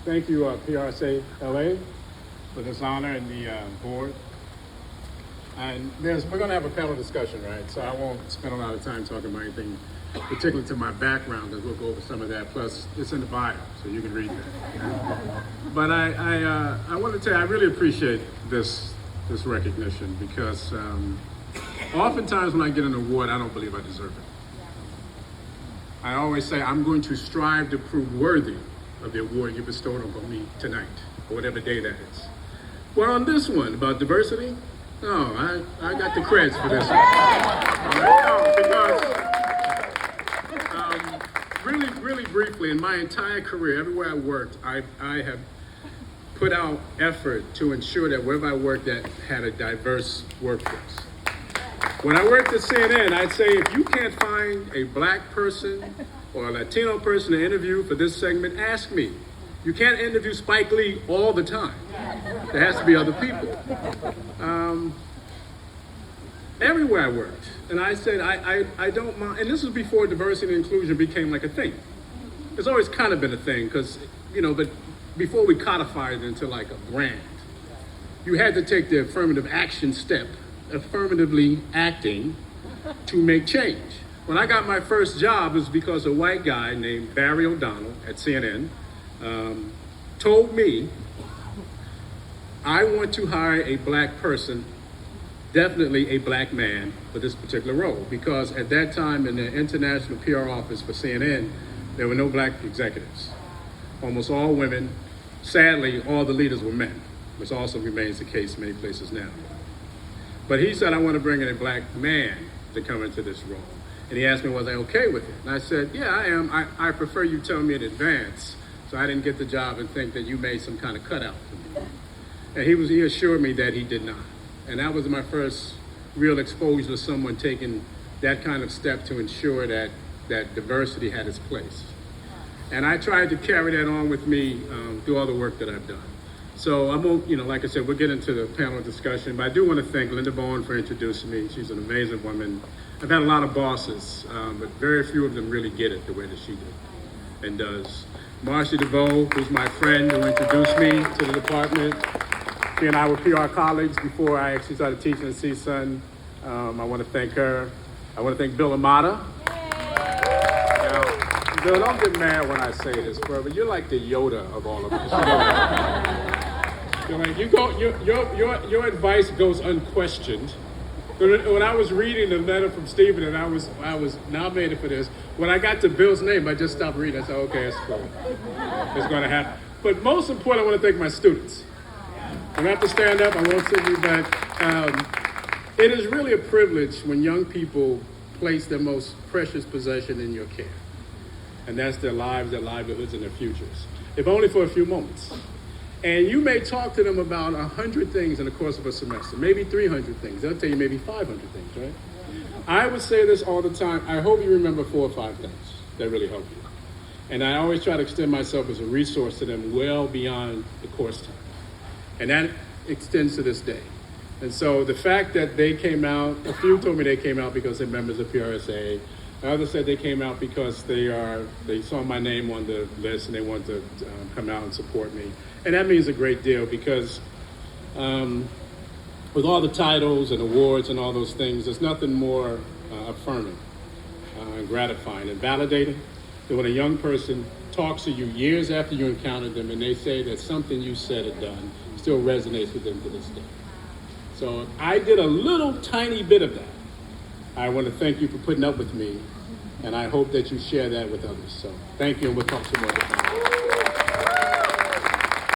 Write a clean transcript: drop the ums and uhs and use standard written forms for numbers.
Thank you, PRSA-LA, for this honor and the board. And we're going to have a panel discussion, right? So I won't spend a lot of time talking about anything particular to my background, because we'll go over some of that. Plus, it's in the bio, so you can read that. But I want to tell you, I really appreciate this recognition, because oftentimes when I get an award, I don't believe I deserve it. I always say I'm going to strive to prove worthy of the award you bestowed on me tonight, or whatever day that is. Well, on this one about diversity, no, I got the creds for this one. Because really briefly, in my entire career, everywhere I worked, I have put out effort to ensure that wherever I worked at had a diverse workforce. When I worked at CNN, I'd say if you can't find a black person or a Latino person to interview for this segment, ask me. You can't interview Spike Lee all the time. There has to be other people. Everywhere I worked, and I said I don't mind, and this was before diversity and inclusion became like a thing. It's always kind of been a thing, because, but before we codified it into like a brand, you had to take the affirmative action step, affirmatively acting to make change. When I got my first job, it was because a white guy named Barry O'Donnell at CNN told me, I want to hire a black person, definitely a black man, for this particular role, because at that time in the international PR office for CNN, there were no black executives. Almost all women. Sadly, all the leaders were men, which also remains the case in many places now. But he said, I want to bring in a black man to come into this role. And he asked me, was I okay with it? And I said, yeah, I am. I prefer you tell me in advance, so I didn't get the job and think that you made some kind of cutout for me. And he assured me that he did not. And that was my first real exposure to someone taking that kind of step to ensure that diversity had its place. And I tried to carry that on with me through all the work that I've done. So I won't, like I said, we'll get into the panel discussion, but I do want to thank Linda Bowen for introducing me. She's an amazing woman. I've had a lot of bosses, but very few of them really get it the way that she did and does. Marcia DeVoe, who's my friend, who introduced me to the department. She and I were PR colleagues before I actually started teaching at CSUN. I want to thank her. I want to thank Bill Amata. Now, Bill, don't get mad when I say this, bro, but you're like the Yoda of all of us. You're like, your advice goes unquestioned. When I was reading the letter from Stephen and I was nominated for this, when I got to Bill's name, I just stopped reading. I said, okay, it's cool. It's going to happen. But most important, I want to thank my students. I have to stand up. I won't sit you back. It is really a privilege when young people place their most precious possession in your care. And that's their lives, their livelihoods, and their futures. If only for a few moments. And you may talk to them about 100 things in the course of a semester, maybe 300 things. They'll tell you maybe 500 things, right? I would say this all the time. I hope you remember 4 or 5 things that really help you. And I always try to extend myself as a resource to them well beyond the course time. And that extends to this day. And so the fact that they came out, a few told me they came out because they're members of PRSA. Others said they came out because they saw my name on the list and they wanted to come out and support me. And that means a great deal because with all the titles and awards and all those things, there's nothing more affirming and gratifying and validating than when a young person talks to you years after you encountered them and they say that something you said or done still resonates with them to this day. So I did a little tiny bit of that. I want to thank you for putting up with me, and I hope that you share that with others. So thank you, and we'll talk some more.